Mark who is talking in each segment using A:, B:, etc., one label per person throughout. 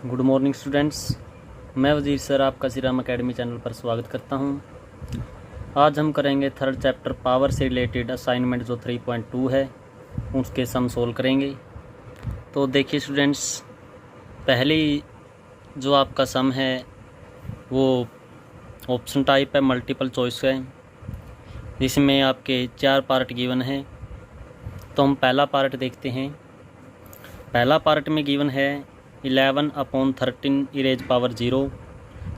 A: Good morning students. मैं वजीर sir आपका सीराम एकेडमी चैनल पर स्वागत करता हूं। आज हम करेंगे थर्ड चैप्टर पावर से रिलेटेड असाइनमेंट जो 3.2 है उसके सम सोल्व करेंगे। तो देखिए स्टूडेंट्स, पहली जो आपका सम है वो ऑप्शन टाइप है, मल्टीपल चॉइस है। इसमें आपके 4 पार्ट गिवन हैं। तो हम पहला पार्ट देखते हैं। पहला पार्ट में गिवन है 11/13 इरेज पावर 0।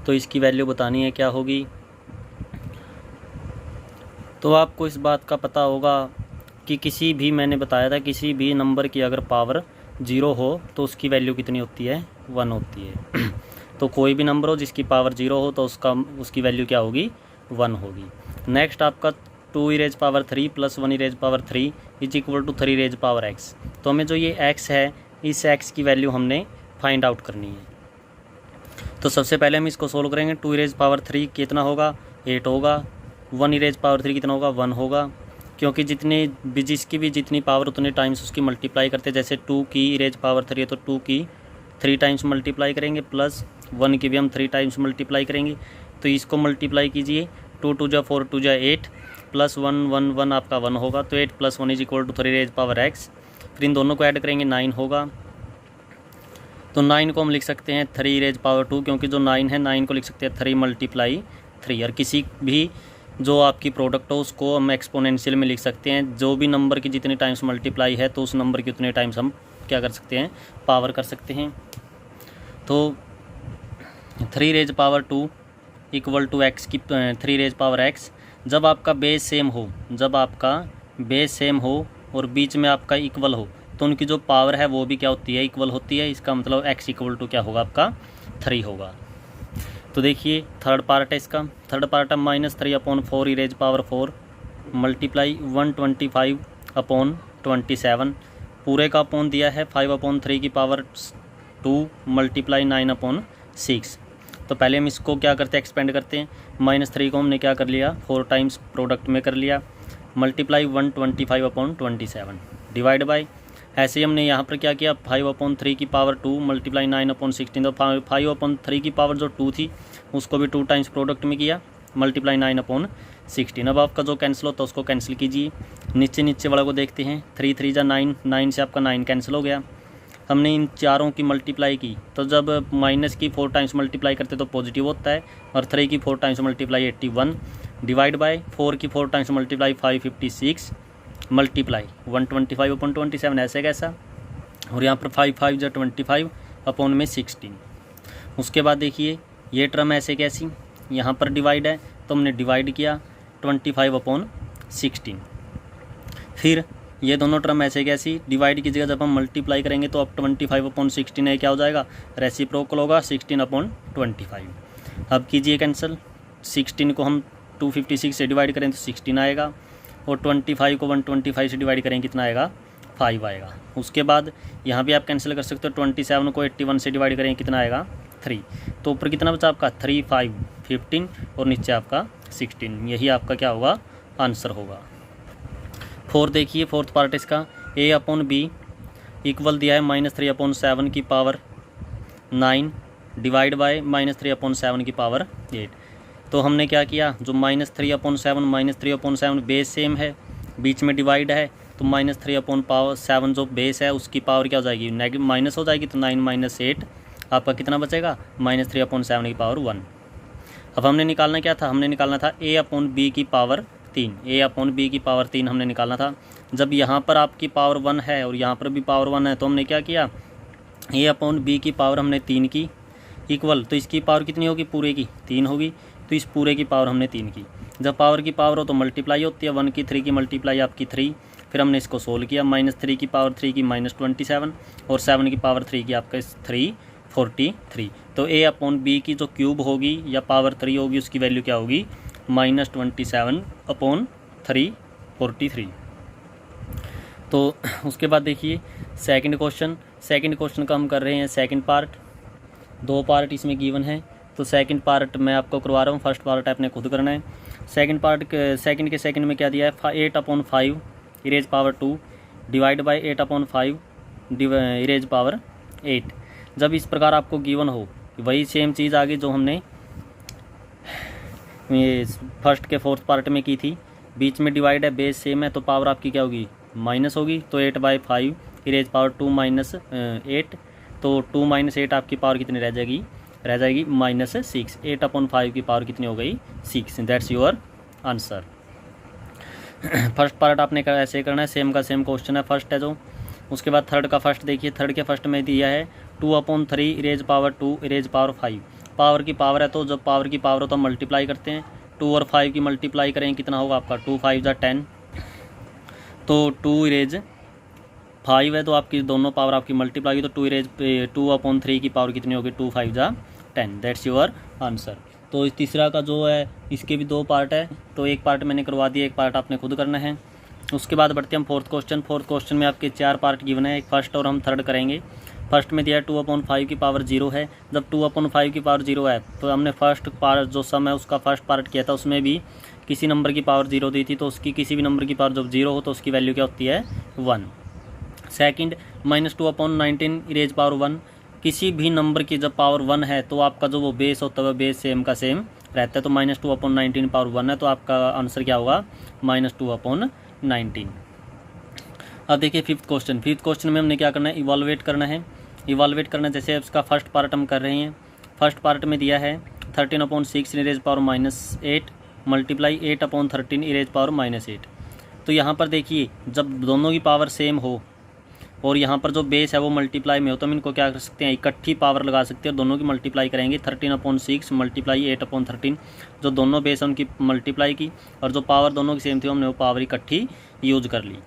A: तो इसकी वैल्यू बतानी है क्या होगी। तो आपको इस बात का पता होगा कि किसी भी, मैंने बताया था, किसी भी नंबर की अगर पावर 0 हो तो उसकी वैल्यू कितनी होती है, 1 होती है। तो कोई भी नंबर हो जिसकी पावर 0 हो तो उसकी वैल्यू क्या होगी, 1 होगी। नेक्स्ट आपका 2 raise power 3 plus 1 raise power 3 is equal to 3 raise power x। तो हमें जो ये x है, इस x की वैल्यू हमने फाइंड आउट करनी है। तो सबसे पहले हम इसको सोल्व करेंगे। 2 इरेज पावर 3 कितना होगा, 8 होगा। 1 इरेज पावर 3 कितना होगा, 1 होगा। क्योंकि जिसकी भी जितनी पावर उतने टाइम्स उसकी मल्टीप्लाई करते हैं। जैसे 2 की इरेज पावर 3 है तो 2 की 3 टाइम्स मल्टीप्लाई करेंगे, प्लस 1 की भी हम 3 टाइम्स मल्टीप्लाई करेंगे। तो इसको मल्टीप्लाई कीजिए, 2 2 जा 4 2 जा 8 प्लस 1 1 1 आपका 1 होगा। तो 8 + 1 is equal to 3 raise power x। फिर इन दोनों को ऐड करेंगे, 9 होगा। तो 9 को हम लिख सकते हैं 3 इरेज पावर 2, क्योंकि जो 9 है 9 को लिख सकते हैं 3 × 3। और किसी भी जो आपकी प्रोडक्ट हो उसको हम एक्सपोनेंशियल में लिख सकते हैं। जो भी नंबर की जितनी टाइम्स मल्टीप्लाई है तो उस नंबर की उतने टाइम्स हम क्या कर सकते हैं, पावर कर सकते हैं। तो 3 raise power 2 equal to x की 3 इरेज पावर x। जब आपका बेस सेम हो और बीच में आपका इक्वल हो तो उनकी जो पावर है वो भी क्या होती है, इक्वल होती है। इसका मतलब x इक्वल टू क्या होगा, आपका 3 होगा। तो देखिए थर्ड पार्ट है इसका। थर्ड पार्ट है -3/4 इरेज पावर 4 मल्टीप्लाई 125/27। पूरे का अपॉन दिया है 5/3 की पावर 2 मल्टीप्लाई 9/6। तो पहले हम इसको क्या करते हैं, एक्सपेंड करते हैं। -3 को हमने क्या कर लिया, 4 टाइम्स प्रोडक्ट में कर लिया, मल्टीप्लाई 125/27 डिवाइड बाई। ऐसे ही हमने यहाँ पर क्या किया, 5/3 की पावर 2 मल्टीप्लाई 9/16। तो 5/3 की पावर जो 2 थी उसको भी 2 टाइम्स प्रोडक्ट में किया, मल्टीप्लाई 9/16। अब आपका जो कैंसिल होता है उसको कैंसिल कीजिए। नीचे वाला को देखते हैं, 3 3 जा 9, 9 से आपका 9 कैंसिल हो गया। हमने इन चारों की मल्टीप्लाई की, तो जब माइनस की 4 टाइम्स मल्टीप्लाई करते तो पॉजिटिव होता है, और 3 की 4 टाइम्स मल्टीप्लाई 81 डिवाइड बाय 4 की 4 टाइम्स मल्टीप्लाई 556 मल्टीप्लाई 125/27। ऐसे कैसा, और यहाँ पर 5 5 जा 25 अपॉन में 16। उसके बाद देखिए ये टर्म ऐसे कैसी, यहाँ पर डिवाइड है तो हमने डिवाइड किया 25/16। फिर ये दोनों टर्म ऐसे कैसी, डिवाइड की जगह जब हम मल्टीप्लाई करेंगे तो अब 25/16 है क्या हो जाएगा, रेसिप्रोकल होगा 16/25। अब कीजिए कैंसिल। 16 को हम 256 से डिवाइड करें तो 16 आएगा, और 25 को 125 से डिवाइड करें कितना आएगा, 5 आएगा। उसके बाद यहाँ भी आप कैंसिल कर सकते हो, 27 को 81 से डिवाइड करें कितना आएगा, 3। तो ऊपर कितना बचा आपका, 3 5 15, और नीचे आपका 16। यही आपका क्या होगा, आंसर होगा। देखिए फोर्थ पार्ट इसका, a/b इक्वल दिया है -3/7 की पावर 9 डिवाइड बाय -3/7 की पावर 8। तो हमने क्या किया, जो -3/7 बेस सेम है, बीच में डिवाइड है, तो -3/7 जो बेस है उसकी पावर क्या हो जाएगी, नेगेटिव माइनस हो जाएगी। तो 9 - 8 आपका कितना बचेगा, -3/7 की पावर 1। अब हमने निकालना क्या था, हमने निकालना था a/b की पावर 3। a/b की पावर 3 हमने निकालना था। जब यहाँ पर आपकी पावर 1 है और यहाँ पर भी पावर 1 है तो हमने क्या किया, a/b की पावर हमने 3 की इक्वल, तो इसकी पावर कितनी होगी, पूरे की 3 होगी। तो इस पूरे की पावर हमने 3 की। जब पावर की पावर हो तो मल्टीप्लाई होती है, 1 की 3 की मल्टीप्लाई आपकी 3। फिर हमने इसको सोल्व किया, -3 की पावर 3 की -27, और 7 की पावर 3 की आपका 343। तो a/b की जो क्यूब होगी या पावर 3 होगी उसकी वैल्यू क्या होगी, -27/343। तो उसके बाद देखिए सेकंड क्वेश्चन का हम कर रहे हैं सेकंड पार्ट। 2 पार्ट इसमें गिवन है, तो सेकंड पार्ट मैं आपको करवा रहा हूँ, फर्स्ट पार्ट आपने खुद करना है। सेकंड में क्या दिया है, 8/5 erase power 2 divide by 8/5 erase power 8। जब इस प्रकार आपको गिवन हो, वही सेम चीज़ आगे जो हमने ये फर्स्ट के फोर्थ पार्ट में की थी, बीच में डिवाइड है, बेस सेम है, तो पावर आपकी क्या होगी, माइनस होगी। तो 8/5 इरेज पावर 2 माइनस 8, तो 2 माइनस 8 आपकी पावर कितनी रह जाएगी -6। 8/5 की पावर कितनी हो गई, 6। That's your answer. First part आपने ऐसे करना है, सेम का सेम क्वेश्चन है, फर्स्ट है जो। उसके बाद थर्ड का फर्स्ट देखिए, थर्ड के फर्स्ट में दिया है 2/3 erase power 2 raise power 5। Power की पावर है, तो जब पावर की पावर हो तो हम मल्टीप्लाई करते हैं। 2 और 5 की मल्टीप्लाई करेंगे, कितना होगा आपका 2 5 जा 10, तो 2 इरेज 5 है, तो आपकी दोनों पावर आपकी मल्टीप्लाई होगी, तो 2/3 की पावर कितनी होगी, 2 5 जा 10। That's your answer. तो इस तीसरा का जो है, इसके भी 2 पार्ट है, तो एक पार्ट मैंने करवा दिया, एक पार्ट आपने खुद करना है। उसके बाद बढ़ते हैं हम फोर्थ क्वेश्चन। फोर्थ क्वेश्चन में आपके 4 पार्ट गिवन है, एक फर्स्ट और हम थर्ड करेंगे। फर्स्ट में दिया है 2/5 की पावर 0 है। जब 2/5 की पावर 0 है, तो हमने फर्स्ट पार्ट जो सम है उसका फर्स्ट पार्ट किया था, उसमें भी किसी नंबर की पावर 0 दी थी, तो उसकी किसी भी नंबर की पावर जब 0 हो तो उसकी वैल्यू क्या होती है, 1। सेकंड -2/19 इरेज पावर 1, किसी भी नंबर की जब पावर 1 है तो आपका जो वो बेस होता है, बेस सेम का सेम रहता है, तो -2/19 पावर 1 है, तो आपका आंसर क्या होगा, -2/19। अब देखिए फिफ्थ क्वेश्चन। फिफ्थ क्वेश्चन में हमने क्या करना है, इवॉल्वेट करना है। इवॉल्वेट करना, जैसे इसका फर्स्ट पार्ट हम कर रहे हैं। फर्स्ट पार्ट में दिया है 13/6 erase power -8 multiply 8/13 erase power -8। तो यहाँ पर देखिए, जब दोनों की पावर सेम हो और यहाँ पर जो बेस है वो मल्टीप्लाई में हो, तो हम इनको क्या कर सकते हैं, इकट्ठी पावर लगा सकते हैं और दोनों की मल्टीप्लाई करेंगे। 13/6 मल्टीप्लाई 8/13, जो दोनों बेस है उनकी मल्टीप्लाई की, और जो पावर दोनों की सेम थी हमने वो पावर इकट्ठी यूज कर ली।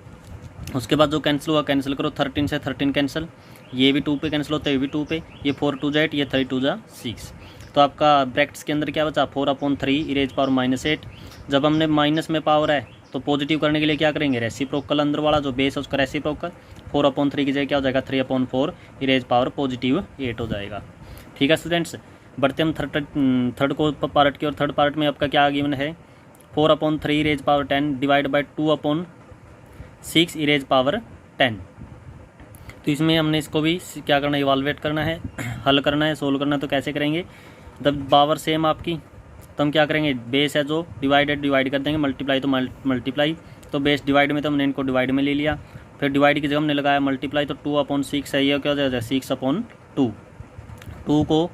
A: उसके बाद जो कैंसिल हुआ कैंसिल करो, 13 से 13 कैंसिल, ये भी 2 पे कैंसिल होता है, ये भी 2 पे, ये 4 2 जा 8, ये 3 2 जा 6। तो आपका ब्रैकेट्स के अंदर क्या बचा, 4/3 इरेज पावर -8। जब हमने माइनस में पावर है तो पॉजिटिव करने के लिए क्या करेंगे, रेसिप्रोकल, अंदर वाला जो बेस है उसका रेसिप्रोकल। 4/3 की जगह क्या हो जाएगा, 3/4 इरेज पावर +8 हो जाएगा। ठीक है स्टूडेंट्स, बढ़ते हम थर्ड को पार्ट की, और थर्ड पार्ट में आपका क्या गिवन है, 4/3 erase power 10 divide by 2/6 erase power 10। तो इसमें हमने इसको भी क्या करना है, इवाल्वेट करना है, हल करना है, सोल्व करना है। तो कैसे करेंगे, जब पावर सेम आपकी, तो हम क्या करेंगे, बेस है जो डिवाइड कर देंगे, मल्टीप्लाई तो मल्टीप्लाई, तो बेस डिवाइड में तो हमने इनको डिवाइड में ले लिया, फिर डिवाइड की जगह हमने लगाया मल्टीप्लाई, तो 2/6 है, ये क्या हो जाएगा 6/2। 2 को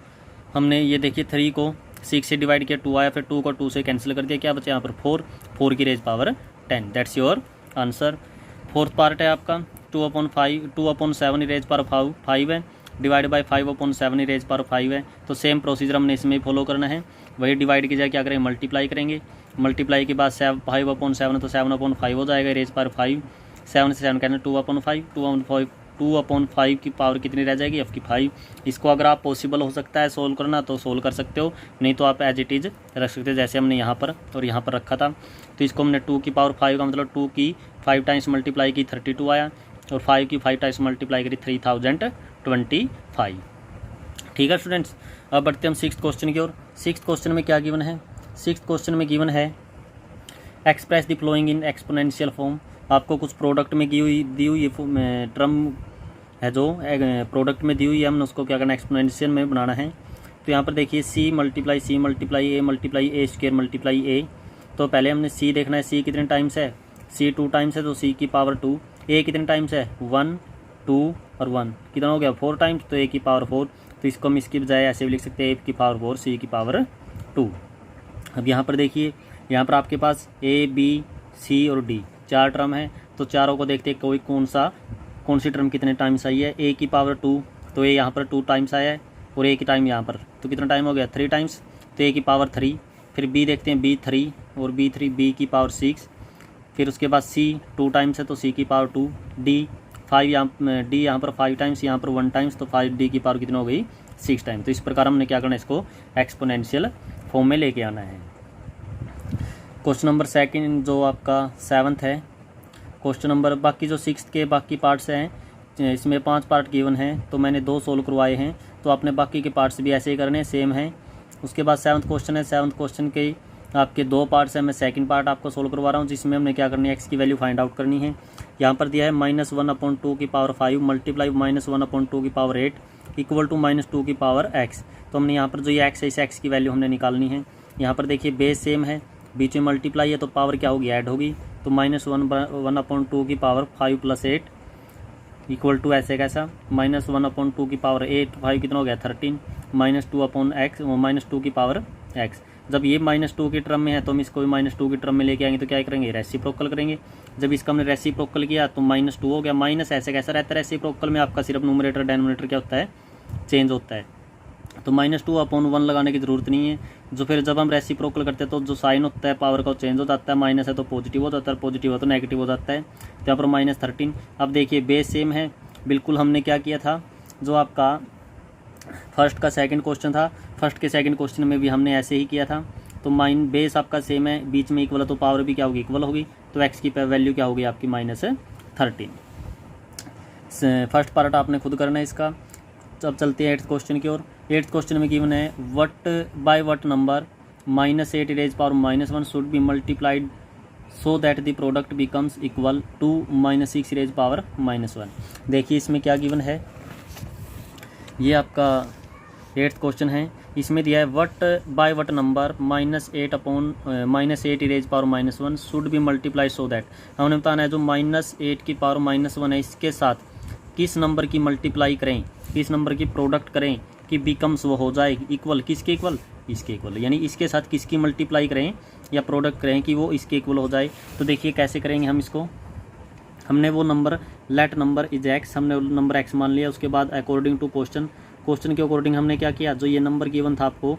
A: हमने ये देखिए 3 को 6 से डिवाइड किया, 2 आया, फिर 2 को 2 से कैंसिल कर दिया, क्या बचा यहाँ पर 4 की raise power 10। That's your answer. Fourth part है आपका 2/7 इरेज पावर 5 है, डिवाइड बाई 5/7 इरेज पावर 5 है। तो सेम प्रोसीजर हमने इसमें फॉलो करना है, वही डिवाइड की जाए क्या करेंगे, मल्टीप्लाई करेंगे। मल्टीप्लाई के बाद 5/7 तो 7/5 हो जाएगा, इरेज पावर 5, 7 से 7 कहना 2/5 2/5 की पावर कितनी रह जाएगी, f की 5। इसको अगर आप पॉसिबल हो सकता है सोल्व करना तो सोल्व कर सकते हो, नहीं तो आप एज इट इज़ रख सकते हो, जैसे हमने यहाँ पर और यहाँ पर रखा था। तो इसको हमने 2 की पावर 5 का मतलब 2 की 5 टाइम्स मल्टीप्लाई की 32 आया, और 5 की 5 टाइम्स मल्टीप्लाई करी 3025। ठीक है स्टूडेंट्स, अब बढ़ते हम सिक्स्थ क्वेश्चन की ओर। सिक्स्थ क्वेश्चन में क्या गिवन है, सिक्स्थ क्वेश्चन में गिवन है express the following in exponential form. आपको कुछ प्रोडक्ट में दी हुई टर्म है, जो प्रोडक्ट में दी हुई है, हमने उसको क्या करना है, एक्सपोनेंशियल में बनाना है। तो यहाँ पर देखिए C multiply A multiply A square multiply A। तो पहले हमने C देखना है, C कितने टाइम्स है, C 2 टाइम्स है, तो C की पावर 2। A कितने टाइम्स है, 1 2 और 1, कितना हो गया 4 टाइम्स, तो A की पावर 4। तो इसको हम इसकी बजाय ऐसे भी लिख सकते हैं, A की पावर 4 C की पावर 2। अब यहाँ पर देखिए, यहाँ पर आपके पास A B C और D 4 टर्म है, तो चारों को देखते हैं कोई कौन सी टर्म कितने टाइम्स आई है। A की पावर 2, तो A यहाँ पर 2 टाइम्स आया है, और A की टाइम यहाँ पर, तो कितना टाइम हो गया 3 टाइम्स, तो A की पावर 3। फिर B देखते हैं, B 3 और B 3, B की पावर 6। फिर उसके बाद C 2 टाइम्स है, तो C की पावर 2। D 5 D यहाँ पर 5 टाइम्स, यहाँ पर 1 टाइम्स, तो 5D की पावर कितना हो गई 6 टाइम। तो इस प्रकार हमने क्या करना है, इसको एक्सपोनेंशियल फॉर्म में लेके आना है। क्वेश्चन नंबर सेकंड जो आपका 7th है, क्वेश्चन नंबर बाकी जो 6th के बाकी पार्ट्स हैं, इसमें 5 पार्ट गिवन हैं, तो मैंने 2 सोल्व करवाए हैं, तो आपने बाकी के पार्ट्स भी ऐसे ही करने, सेम हैं। उसके बाद 7th क्वेश्चन है, 7th क्वेश्चन के आपके 2 पार्ट्स हैं, मैं सेकंड पार्ट आपको सोल्व करवा रहा हूँ, जिसमें हमने क्या करनी है, x की वैल्यू फाइंड आउट करनी है। यहाँ पर दिया है -1/2 की पावर 5 मल्टीप्लाई -1/2 की पावर 8 इक्वल टू -2 की पावर x। तो हमने यहाँ पर जो ये x है, इस x की वैल्यू हमने निकालनी है। यहाँ पर देखिए बेस सेम है, बीच में मल्टीप्लाई है, तो पावर क्या होगी, ऐड होगी। तो -1/2 की पावर 5 + 8 इक्वल टू ऐसे कैसा, -1/2 की पावर 8, 5 कितना हो गया 13, -2 की पावर x। जब ये -2 के टर्म में है तो हम इसको भी -2 के टर्म में लेके आएंगे, तो क्या करेंगे, रेसिप्रोकल करेंगे। जब इसका हमने रेसिप्रोकल किया तो -2 हो गया, माइनस ऐसे कैसा रहता है रेसिप्रोकल में, आपका सिर्फ न्यूमरेटर डेनोमिनेटर क्या होता है, चेंज होता है। तो -2/1 लगाने की ज़रूरत नहीं है। जो फिर जब हम रेसिप्रोकल करते हैं तो जो साइन होता है पावर का चेंज हो जाता है, माइनस है तो पॉजिटिव हो जाता है, पॉजिटिव हो तो नेगेटिव हो जाता है। तो यहाँ पर -13। अब देखिए बेस सेम है बिल्कुल। हमने क्या किया था, जो आपका फर्स्ट का सेकंड क्वेश्चन था, फर्स्ट के सेकंड क्वेश्चन में भी हमने ऐसे ही किया था। तो बेस आपका सेम है, बीच में इक्वल है, तो पावर भी क्या होगी, इक्वल होगी। तो एक्स की वैल्यू क्या होगी आपकी, -13। फर्स्ट पार्ट आपने खुद करना है इसका। अब चलते हैं 8th क्वेश्चन की ओर। 8th क्वेश्चन में गिवन है by what number -8 should be multiplied so that the product becomes equal to -6 देखिए इसमें क्या गिवन है, ये आपका 8th क्वेश्चन है। इसमें दिया है by what number -8 should be multiply so that. हमने बताना है जो -8 की पावर -1 है, इसके साथ किस नंबर की मल्टीप्लाई करें, किस नंबर की प्रोडक्ट करें कि बिकम्स वो हो जाए इक्वल, किसके इक्वल, इसके इक्वल। यानी इसके साथ किसकी मल्टीप्लाई करें या प्रोडक्ट करें कि वो इसके इक्वल हो जाए। तो देखिए कैसे करेंगे हम इसको। हमने वो number let number is x, हमने नंबर एक्स मान लिया। उसके बाद अकॉर्डिंग टू क्वेश्चन के अकॉर्डिंग हमने क्या किया, जो ये नंबर गिवन था आपको,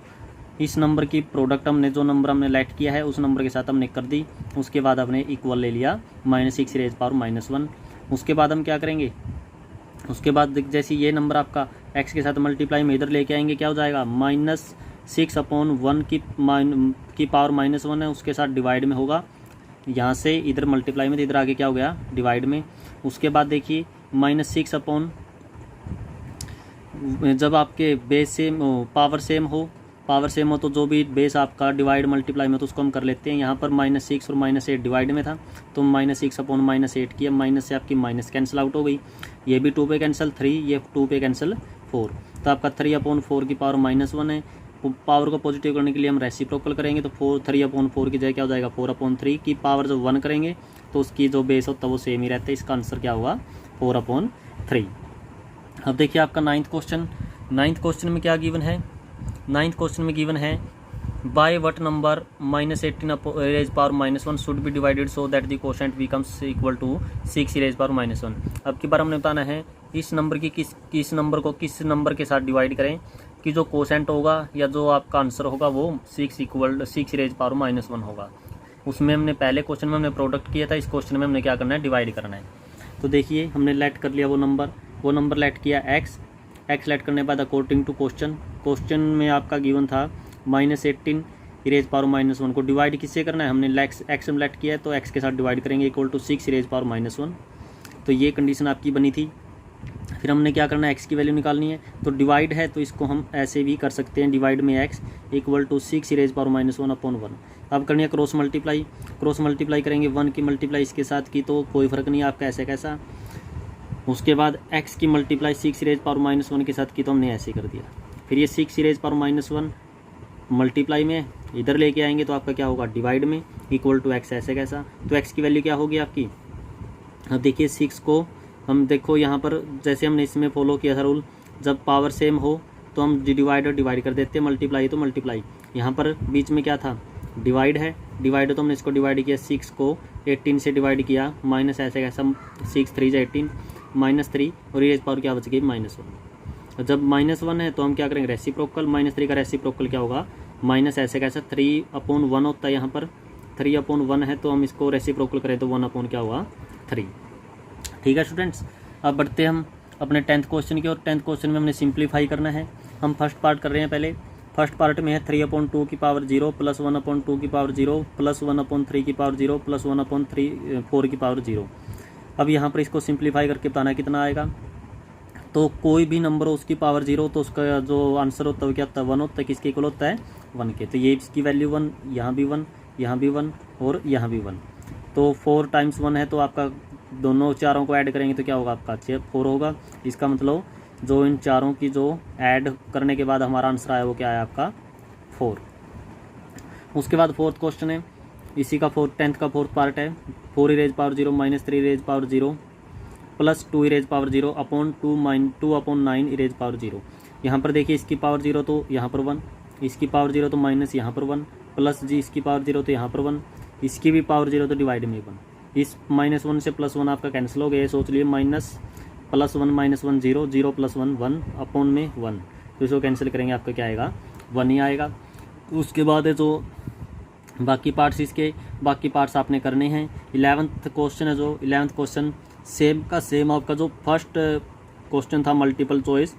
A: इस नंबर की प्रोडक्ट हमने जो नंबर हमने लेट किया है उस नंबर के साथ हमने कर दी। उसके बाद हमने इक्वल ले लिया -6 उसके बाद हम क्या करेंगे, उसके बाद जैसे ये नंबर आपका x के साथ मल्टीप्लाई में इधर लेके आएंगे, क्या हो जाएगा, -6/1 की पावर -1 है, उसके साथ डिवाइड में होगा। यहाँ से इधर मल्टीप्लाई में, इधर आगे क्या हो गया, डिवाइड में। उसके बाद देखिए -6 जब आपके बेस सेम हो, पावर सेम हो तो जो भी बेस आपका डिवाइड मल्टीप्लाई में तो उसको हम कर लेते हैं। यहाँ पर -6 और -8 डिवाइड में था, तो -6/-8 किया, माइनस से आपकी माइनस कैंसिल आउट हो गई। ये भी 2 पे कैंसिल 3, ये 2 पे कैंसिल 4। तो आपका 3/4 की पावर -1 है। पावर को पॉजिटिव करने के लिए हम रेसिप्रोकल करेंगे, तो 3/4 की जगह क्या हो जाएगा, 4/3 की पावर जब 1 करेंगे तो उसकी जो बेस होता है वो सेम ही रहता है। इसका आंसर क्या होगा, 4/3। अब देखिए आपका 9th क्वेश्चन। 9th क्वेश्चन में क्या गिवन है, 9th क्वेश्चन में गिवन है by what number -18 should be divided so that the quotient becomes equal to 6 अब की बार हमने बताना है इस नंबर की किस नंबर को किस नंबर के साथ डिवाइड करें कि जो क्वोशेंट होगा या जो आपका आंसर होगा वो 6 होगा। उसमें हमने पहले क्वेश्चन में हमने प्रोडक्ट किया था, इस क्वेश्चन में हमने क्या करना है, डिवाइड करना है। तो देखिए हमने लेट कर लिया वो नंबर लेट किया x लेट करने के बाद अकॉर्डिंग टू क्वेश्चन में आपका गिवन था -18 को डिवाइड किससे करना है, हमने x में लेट किया है तो x के साथ डिवाइड करेंगे इक्वल टू 6 तो ये कंडीशन आपकी बनी थी। फिर हमने क्या करना है, x की वैल्यू निकालनी है। तो डिवाइड है तो इसको हम ऐसे भी कर सकते हैं, डिवाइड में x इक्वल टू 6 अब करनी है क्रॉस मल्टीप्लाई करेंगे 1 की मल्टीप्लाई इसके साथ की तो कोई फ़र्क नहीं है आपका ऐसे कैसा। उसके बाद x की मल्टीप्लाई 6 के साथ की तो हमने ऐसे कर दिया। फिर ये 6 मल्टीप्लाई में इधर लेके आएंगे तो आपका क्या होगा, डिवाइड में इक्वल टू x ऐसे कैसा। तो x की वैल्यू क्या होगी आपकी, अब देखिए 6 को हम देखो यहाँ पर जैसे हमने इसमें फॉलो किया था रूल, जब पावर सेम हो तो हम डिवाइड कर देते हैं, मल्टीप्लाई तो मल्टीप्लाई। यहाँ पर बीच में क्या था, डिवाइड है तो हमने इसको डिवाइड किया, 6 को 18 से डिवाइड किया, माइनस ऐसे कैसा 6 3 18 -3 और ये पावर क्या बच गई -1। जब -1 है तो हम क्या करेंगे, रेसिप्रोकल। -3 का रेसिप्रोकल क्या होगा, माइनस ऐसे कैसा 3/1 होता है। यहाँ पर 3/1 है तो हम इसको रेसिप्रोकल करें तो 1 क्या होगा 3। ठीक है स्टूडेंट्स, अब बढ़ते हम अपने 10th क्वेश्चन की और 10th क्वेश्चन में हमने सिंप्लीफाई करना है। हम फर्स्ट पार्ट कर रहे हैं पहले। फर्स्ट पार्ट में है 3/2 की पावर 0 प्लस 1/2 की पावर 0 प्लस 1/3 की पावर 0 प्लस 1/4 की पावर 0। अब यहाँ पर इसको सिंप्लीफाई करके बताना कितना आएगा। तो कोई भी नंबर हो उसकी पावर 0 तो उसका जो आंसर होता है वो क्या होता है, 1 होता है। किसके इक्वल होता है, 1 के। तो ये इसकी वैल्यू 1, यहाँ भी 1, यहाँ भी 1 और यहाँ भी 1। तो 4 × 1 है तो आपका दोनों चारों को ऐड करेंगे तो क्या होगा आपका 4 होगा। इसका मतलब जो इन चारों की जो ऐड करने के बाद हमारा आंसर आया वो क्या है आपका 4। उसके बाद फोर्थ क्वेश्चन है, इसी का 10th का फोर्थ पार्ट है। 4 e raised power 0 minus 3 e raised power 0 plus 2 e raised power 0 upon 2 upon 9 e raised power 0। यहाँ पर देखिए इसकी पावर 0 तो यहाँ पर 1, इसकी पावर 0 तो माइनस यहाँ पर 1, प्लस जी इसकी पावर 0 तो यहाँ पर 1, इसकी भी पावर 0 तो डिवाइड में 1। इस -1 से +1 आपका कैंसिल हो गया, सोच लिए माइनस +1 -1 0, 0 + 1 1 अपॉन में 1, तो इसको कैंसिल करेंगे आपका क्या आएगा 1 ही आएगा। उसके बाद है जो बाकी पार्ट्स, इसके बाकी पार्ट्स आपने करने हैं। 11th क्वेश्चन है, जो 11th क्वेश्चन सेम का सेम आपका जो फर्स्ट क्वेश्चन था मल्टीपल चॉइस,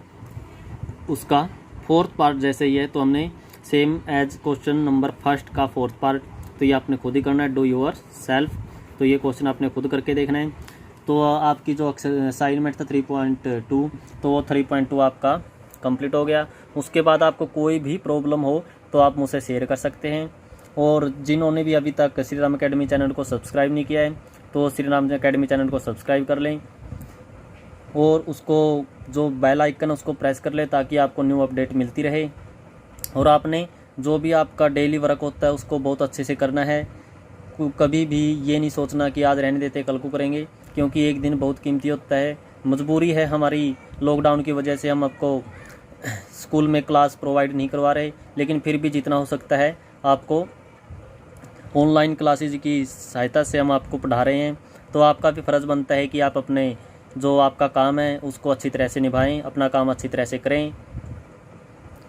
A: उसका फोर्थ पार्ट जैसे ही है, तो हमने same as question number first का फोर्थ पार्ट, तो ये आपने खुद ही करना है, डू योर सेल्फ। तो ये क्वेश्चन आपने खुद करके देखना है। तो आपकी जो असाइनमेंट था 3.2, तो वो 3.2 आपका कंप्लीट हो गया। उसके बाद आपको कोई भी प्रॉब्लम हो तो आप मुझसे शेयर कर सकते हैं। और जिन्होंने भी अभी तक श्री राम अकेडमी चैनल को सब्सक्राइब नहीं किया है तो श्री राम अकेडमी चैनल को सब्सक्राइब कर लें और उसको जो बेल आइकन है उसको प्रेस कर लें ताकि आपको न्यू अपडेट मिलती रहे। और आपने जो भी आपका डेली वर्क होता है उसको बहुत अच्छे से करना है। कभी भी ये नहीं सोचना कि आज रहने देते कल को करेंगे, क्योंकि एक दिन बहुत कीमती होता है। मजबूरी है हमारी, लॉकडाउन की वजह से हम आपको स्कूल में क्लास प्रोवाइड नहीं करवा रहे, लेकिन फिर भी जितना हो सकता है आपको ऑनलाइन क्लासेज की सहायता से हम आपको पढ़ा रहे हैं। तो आपका भी फ़र्ज़ बनता है कि आप अपने जो आपका काम है उसको अच्छी तरह से निभाएं, अपना काम अच्छी तरह से करें।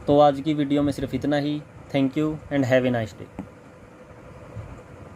A: तो आज की वीडियो में सिर्फ इतना ही। Thank you and have a nice day.